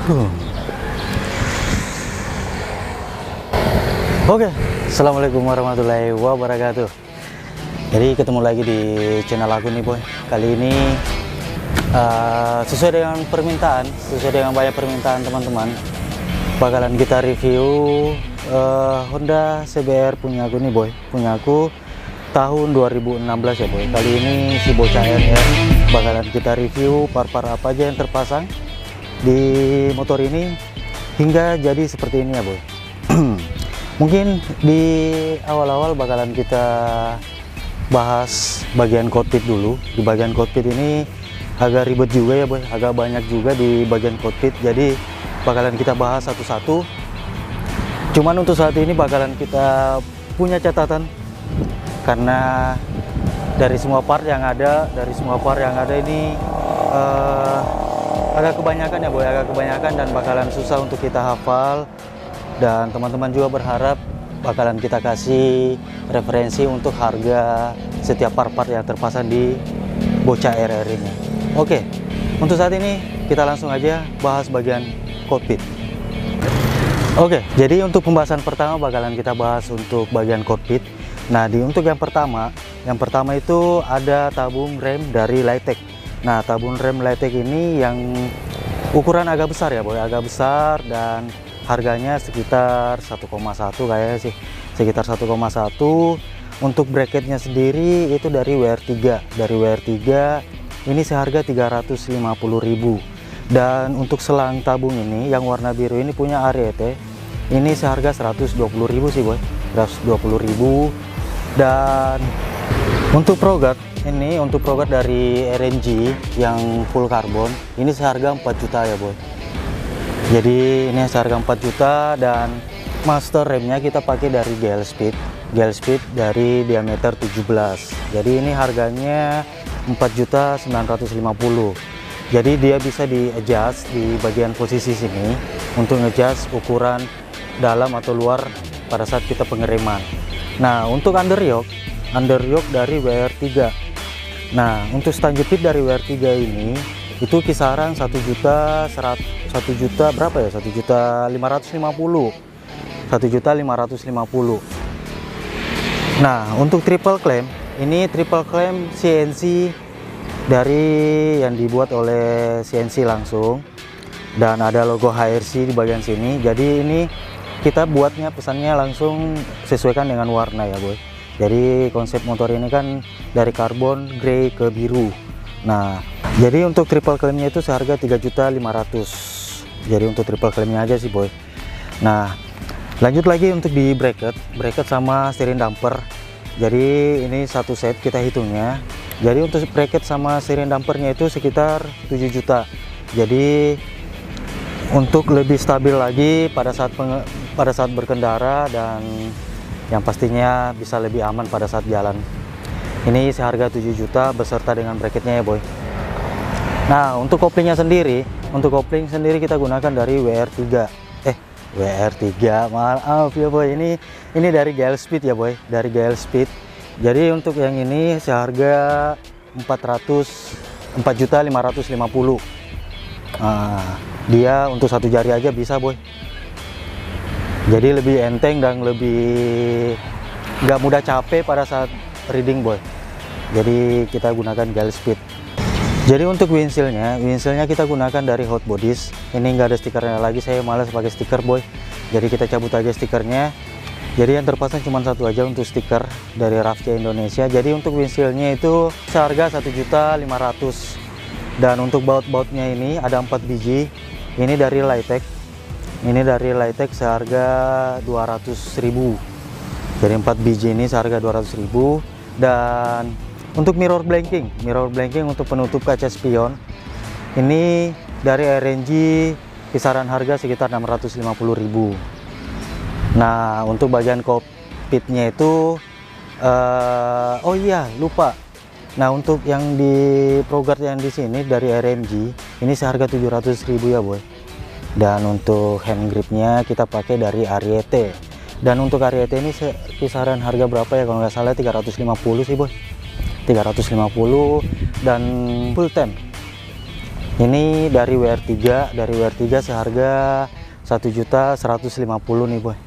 Huh. Oke, assalamualaikum warahmatullahi wabarakatuh. Jadi ketemu lagi di channel aku nih boy. Kali ini sesuai dengan permintaan, sesuai dengan banyak permintaan teman-teman, bakalan kita review Honda CBR punya aku nih boy, punya aku tahun 2016 ya boy. Kali ini si bocah RR bakalan kita review par-par apa aja yang terpasang di motor ini hingga jadi seperti ini ya boy. Mungkin di awal-awal bakalan kita bahas bagian cockpit dulu. Di bagian cockpit ini agak ribet juga ya boy, agak banyak juga di bagian cockpit, jadi bakalan kita bahas satu-satu. Cuman untuk saat ini bakalan kita punya catatan, karena dari semua part yang ada, ini agak kebanyakan ya boy, agak kebanyakan dan bakalan susah untuk kita hafal. Dan teman-teman juga berharap bakalan kita kasih referensi untuk harga setiap part-part yang terpasang di bocah RR ini. Oke, untuk saat ini kita langsung aja bahas bagian cockpit. Oke, jadi untuk pembahasan pertama bakalan kita bahas untuk bagian cockpit. Nah, untuk yang pertama itu ada tabung rem dari Litec. Nah, tabung rem Litec ini yang ukuran agak besar ya boy, agak besar, dan harganya sekitar 1,1 kayaknya sih, sekitar 1,1. Untuk bracketnya sendiri itu dari WR3 ini seharga 350.000. Dan untuk selang tabung ini yang warna biru ini punya Ariete, ini seharga 120.000 sih boy, 120.000. Dan untuk progat ini, untuk progat dari RNG yang full karbon ini seharga 4 juta ya boy. Jadi ini seharga 4 juta. Dan master remnya kita pakai dari GL Speed dari diameter 17. Jadi ini harganya 4.950.000. Jadi dia bisa di adjust di bagian posisi sini untuk ngejust ukuran dalam atau luar pada saat kita pengereman. Nah, untuk underyoke dari WR3. Nah, untuk stand jepit dari WR3 ini itu kisaran 1.550.000. Nah, untuk triple clamp ini triple clamp CNC dari yang dibuat oleh CNC langsung, dan ada logo HRC di bagian sini. Jadi ini kita buatnya, pesannya langsung sesuaikan dengan warna ya boy. Jadi konsep motor ini kan dari karbon grey ke biru. Nah, jadi untuk triple clampnya itu seharga 3.500.000. jadi untuk triple clampnya aja sih boy. Nah, lanjut lagi untuk di bracket sama steering damper. Jadi ini satu set kita hitungnya. Jadi untuk bracket sama steering dampernya itu sekitar 7 juta. Jadi untuk lebih stabil lagi pada saat berkendara, dan yang pastinya bisa lebih aman pada saat jalan. Ini seharga 7 juta beserta dengan bracketnya ya boy. Nah, untuk koplingnya sendiri, kita gunakan dari WR3, maaf ya boy, ini dari GL Speed ya boy, dari GL Speed. Jadi untuk yang ini seharga 4.550.000. Nah, dia untuk satu jari aja bisa boy. Jadi lebih enteng dan lebih nggak mudah capek pada saat reading boy. Jadi kita gunakan GL Speed. Jadi untuk windshieldnya kita gunakan dari Hot Bodies. Ini nggak ada stikernya lagi, saya malas pakai stiker boy. Jadi kita cabut aja stikernya. Jadi yang terpasang cuma satu aja untuk stiker dari Rafce Indonesia. Jadi untuk windshieldnya itu seharga 1.500.000. Dan untuk baut-bautnya ini ada 4 biji. Ini dari Litec. Seharga 200.000. Jadi 4 biji ini seharga 200.000. Dan untuk mirror blanking untuk penutup kaca spion ini dari RNG kisaran harga sekitar 650.000. Nah, untuk bagian kokpitnya itu oh iya lupa. Nah, untuk yang di Progrard yang di sini dari RMG ini seharga 700.000 ya boy. Dan untuk hand gripnya kita pakai dari Ariete. Dan untuk Ariete ini kisaran harga berapa ya, kalau nggak salah 350 sih boy, 350. Dan full temp Ini dari WR3, seharga 1.150.000 nih boy,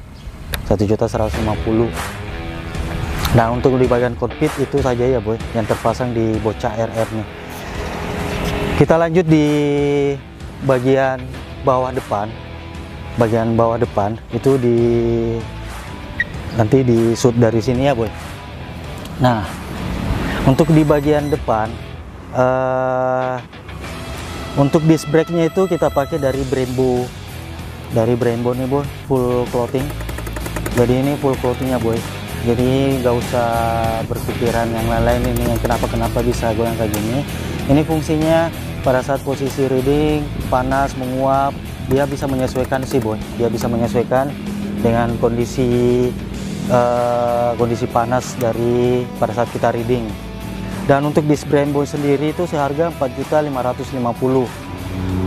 1.150.000. Nah untuk di bagian cockpit itu saja ya boy yang terpasang di Bocah RR nih. Kita lanjut di bagian bawah depan. Bagian bawah depan itu nanti di shoot dari sini ya boy. Nah untuk di bagian depan untuk disc brake-nya itu kita pakai dari Brembo nih boy, full clothing. Jadi ini full clothingnya boy, jadi nggak usah berpikiran yang lain-lain ini yang kenapa bisa goyang kayak gini. Ini fungsinya pada saat posisi reading, panas, menguap, dia bisa menyesuaikan sih boy, dia bisa menyesuaikan dengan kondisi panas dari pada saat kita reading. Dan untuk disc Brembo sendiri itu seharga 4.550.000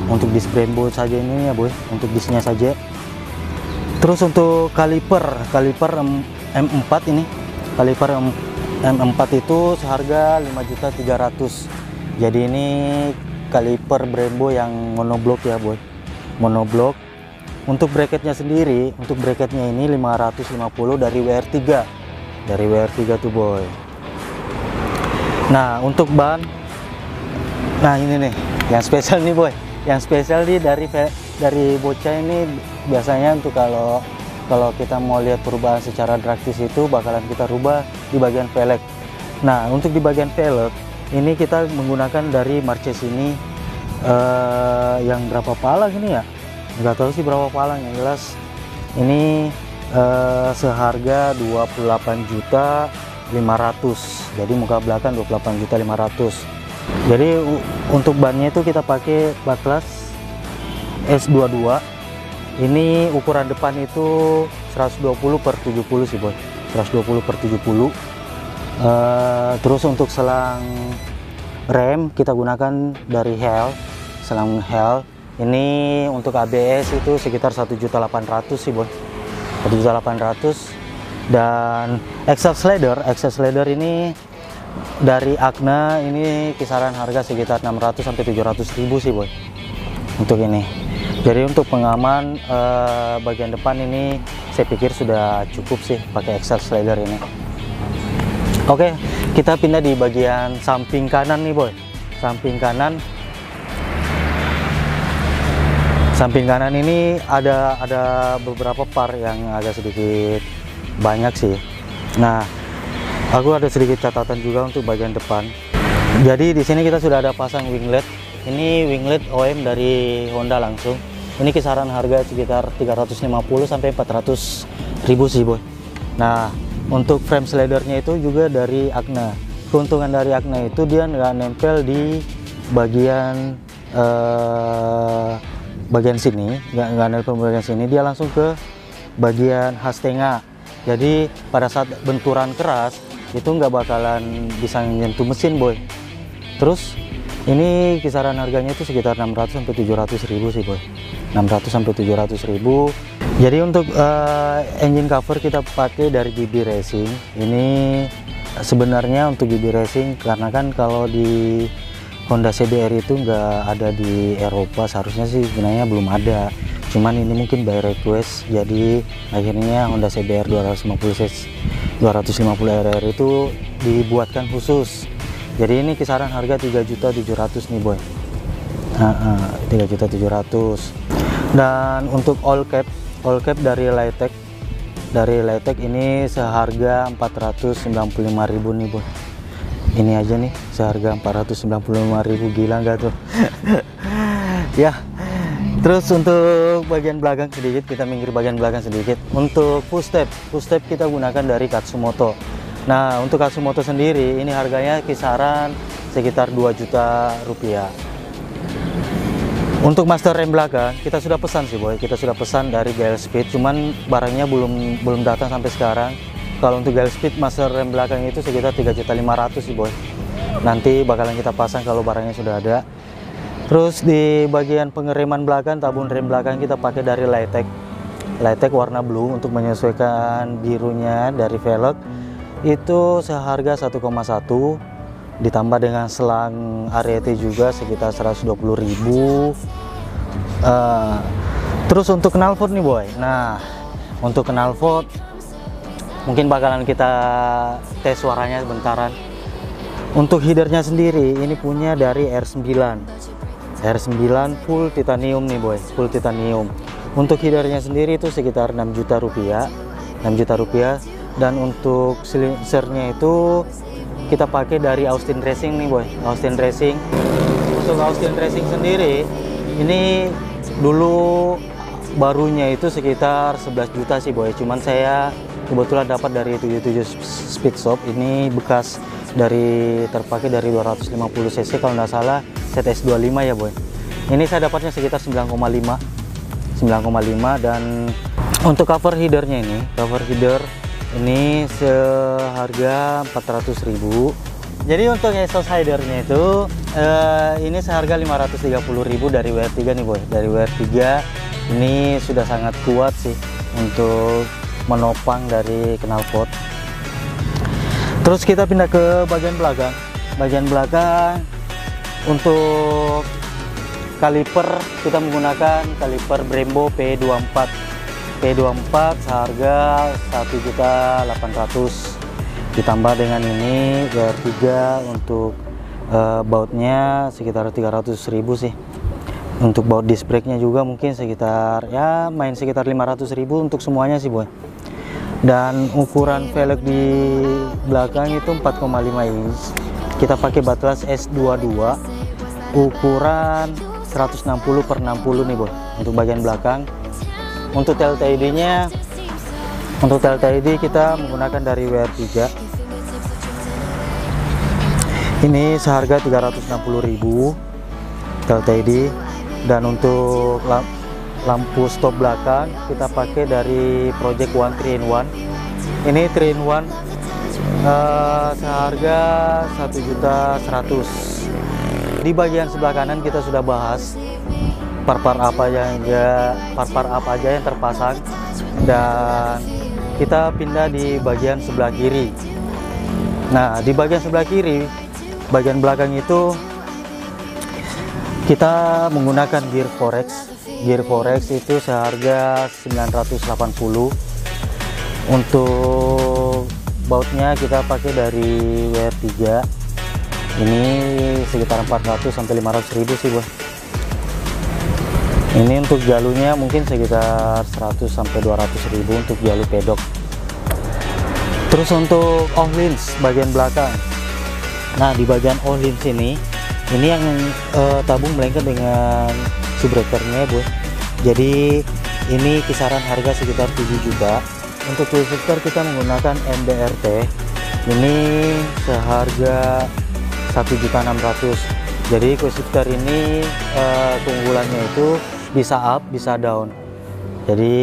untuk disc Brembo saja ini ya boy, untuk discnya saja. Terus untuk kaliper M4 ini, kaliper M4 itu seharga 5.300.000. Jadi ini kaliper Brembo yang monoblok ya boy, monoblok. Untuk bracketnya sendiri, untuk bracketnya ini 550 dari WR3 tuh boy. Nah untuk ban, nah ini nih yang spesial nih boy, yang spesial nih dari Bocah ini. Biasanya untuk kalau kita mau lihat perubahan secara drastis itu bakalan kita rubah di bagian velg. Nah untuk di bagian velg ini kita menggunakan dari Marches ini yang berapa palang ini ya, nggak tahu sih berapa palang, yang jelas ini seharga 28.500.000. Jadi muka belakang 28.500.000. Jadi untuk bannya itu kita pakai Batlas S22. Ini ukuran depan itu 120/70 sih boy, 120/70. Terus untuk selang rem kita gunakan dari Hell, selang Hell. Ini untuk ABS itu sekitar 1.800.000 sih boy, 1.800.000. Dan exhaust slider ini dari Agna, ini kisaran harga sekitar 600-700.000 sih boy untuk ini. Jadi untuk pengaman bagian depan ini saya pikir sudah cukup sih pakai exhaust slider ini. Oke, kita pindah di bagian samping kanan nih boy. Samping kanan ini ada beberapa part yang agak sedikit banyak sih. Nah, aku ada sedikit catatan juga untuk bagian depan. Jadi di sini kita sudah ada pasang winglet. Ini winglet OM dari Honda langsung. Ini kisaran harga sekitar 350-400.000 sih boy. Nah, untuk frame slidernya itu juga dari Agna. Keuntungan dari Agna itu dia nggak nempel di bagian sini, nggak nempel bagian sini, dia langsung ke bagian hastenga. Jadi pada saat benturan keras itu nggak bakalan bisa menyentuh mesin boy. Terus ini kisaran harganya itu sekitar 600-700.000 sih boy, 600-700.000. Jadi untuk engine cover kita pakai dari GB Racing. Ini sebenarnya untuk GB Racing karena kan kalau di Honda CBR itu nggak ada di Eropa, seharusnya sih sebenarnya belum ada. Cuman ini mungkin by request, jadi akhirnya Honda CBR 250 RR itu dibuatkan khusus. Jadi ini kisaran harga 3.700.000 nih boy, 3.700.000. Dan untuk all cap dari Litek ini seharga 495.000 nih boy. Ini aja nih seharga 495.000, gila nggak tuh? Ya. Terus untuk bagian belakang sedikit, kita minggir bagian belakang sedikit. Untuk push step kita gunakan dari Katsumoto. Nah untuk Katsumoto sendiri ini harganya kisaran sekitar 2 juta rupiah. Untuk master rem belakang kita sudah pesan sih boy, kita sudah pesan dari GL Speed, cuman barangnya belum datang sampai sekarang. Kalau untuk GL Speed master rem belakang itu sekitar 3.500.000 sih boy. Nanti bakalan kita pasang kalau barangnya sudah ada. Terus di bagian pengereman belakang, tabung rem belakang kita pakai dari Litek warna blue untuk menyesuaikan birunya dari velg. Itu seharga 1,1. ditambah dengan selang Ariete juga sekitar 120.000. Terus untuk knalpot nih boy, nah untuk knalpot mungkin bakalan kita tes suaranya sebentaran. Untuk headernya sendiri ini punya dari R9 full titanium nih boy, full titanium. Untuk headernya sendiri itu sekitar 6 juta rupiah. Dan untuk silencernya itu kita pakai dari Austin Racing nih boy, Austin Racing. Untuk Austin Racing sendiri ini dulu barunya itu sekitar 11 juta sih boy, cuman saya kebetulan dapat dari 77 Speed Shop. Ini bekas dari terpakai dari 250 cc kalau nggak salah, ZS25 ya boy. Ini saya dapatnya sekitar 9,5. Dan untuk cover headernya ini, ini seharga 400.000. Jadi untuk exhaust headernya itu ini seharga 530.000 dari WR3 nih boy. Dari WR3 ini sudah sangat kuat sih untuk menopang dari knalpot. Terus kita pindah ke bagian belakang. Untuk kaliper kita menggunakan kaliper Brembo P24 seharga 1.800.000. ditambah dengan ini WR3 untuk bautnya sekitar 300.000 sih. Untuk baut disc brake-nya juga mungkin sekitar sekitar 500.000 untuk semuanya sih boy. Dan ukuran velg di belakang itu 4,5 inch. Kita pakai Batlas S22 ukuran 160/60 nih boy untuk bagian belakang. Untuk tail TID-nya, kita menggunakan dari WR3. Ini seharga 360.000 tail TID. Dan untuk lampu stop belakang kita pakai dari Project One 3-in-1. Ini 3-in-1 seharga 1.100.000. Di bagian sebelah kanan kita sudah bahas par-par apa aja yang terpasang, dan kita pindah di bagian sebelah kiri. Nah, di bagian sebelah kiri, bagian belakang itu kita menggunakan gear Forex. Gear Forex itu seharga 980. Untuk bautnya kita pakai dari WR3. Ini sekitar 400 sampai 500.000 sih, Bos. Ini untuk jalurnya mungkin sekitar 100 sampai 200.000 untuk jalur pedok. Terus untuk off-lins bagian belakang. Nah, di bagian off-lins ini yang tabung melengket dengan subbreakernya, Bos. Jadi ini kisaran harga sekitar 7 juta. Untuk full shifter kita menggunakan MBRT. Ini seharga 1.600.000. Jadi full shifter ini keunggulannya itu bisa up, bisa down. Jadi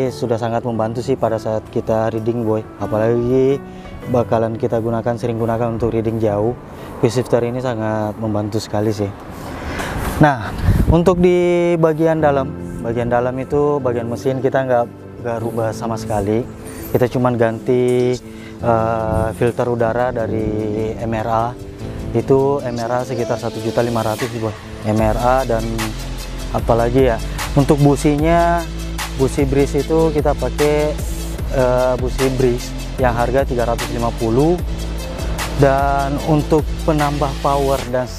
sudah sangat membantu sih pada saat kita reading, boy. Apalagi bakalan kita sering gunakan untuk reading jauh. Full shifter ini sangat membantu sekali sih. Nah, untuk di bagian dalam itu bagian mesin kita nggak rubah sama sekali. Kita cuman ganti filter udara dari MRA. Itu MRA sekitar 1.500.000 boy. MRA, dan apalagi ya untuk businya, busi breeze itu kita pakai busi breeze yang harga 350. Dan untuk penambah power dan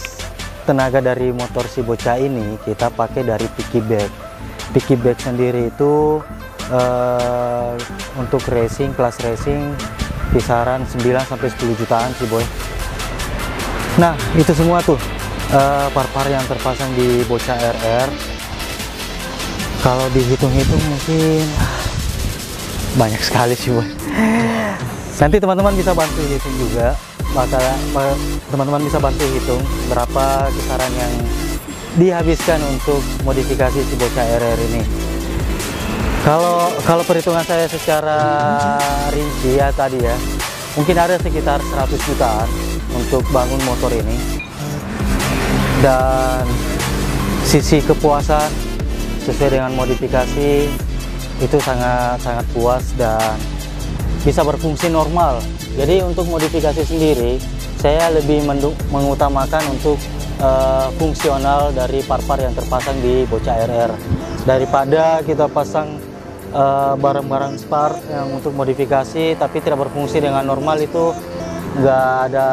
tenaga dari motor si bocah ini kita pakai dari piggyback. Piggyback sendiri itu untuk racing, kelas racing kisaran 9 sampai 10 jutaan sih boy. Nah, itu semua tuh par-par yang terpasang di bocah RR. Kalau dihitung-hitung mungkin banyak sekali sih boy. Nanti teman-teman bisa bantu hitung juga. Teman-teman bisa bantu hitung berapa kisaran yang dihabiskan untuk modifikasi si bocah RR ini. Kalau perhitungan saya secara rinci ya tadi ya, mungkin ada sekitar 100 jutaan untuk bangun motor ini. Dan sisi kepuasan sesuai dengan modifikasi itu sangat puas dan bisa berfungsi normal. Jadi untuk modifikasi sendiri saya lebih mengutamakan untuk fungsional dari part-part yang terpasang di Bocah RR daripada kita pasang barang-barang spare yang untuk modifikasi tapi tidak berfungsi dengan normal. Itu nggak ada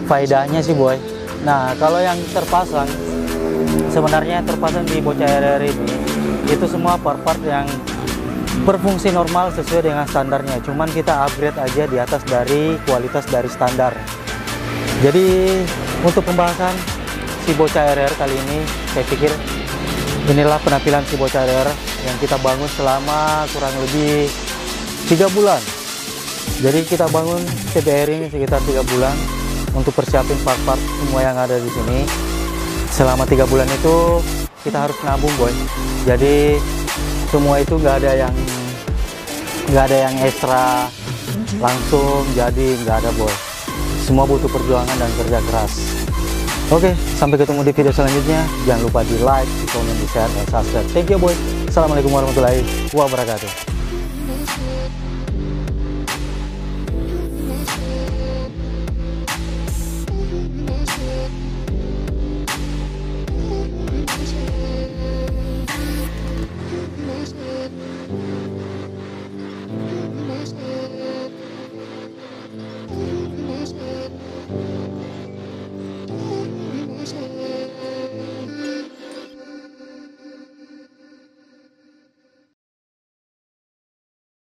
faedahnya sih boy. Nah kalau yang terpasang, sebenarnya terpasang di Bocah RR ini itu semua part-part yang berfungsi normal sesuai dengan standarnya, cuman kita upgrade aja di atas dari kualitas dari standar. Jadi untuk pembahasan si Bocah RR kali ini, saya pikir inilah penampilan si Bocah RR yang kita bangun selama kurang lebih 3 bulan. Jadi kita bangun CBR ini sekitar 3 bulan untuk persiapin part-part semua yang ada di sini. Selama 3 bulan itu kita harus nabung boy. Jadi semua itu nggak ada yang ekstra langsung jadi, nggak ada boy. Semua butuh perjuangan dan kerja keras. Oke, sampai ketemu di video selanjutnya. Jangan lupa di like, di komen, di share, dan subscribe. Thank you boy. Assalamualaikum warahmatullahi wabarakatuh.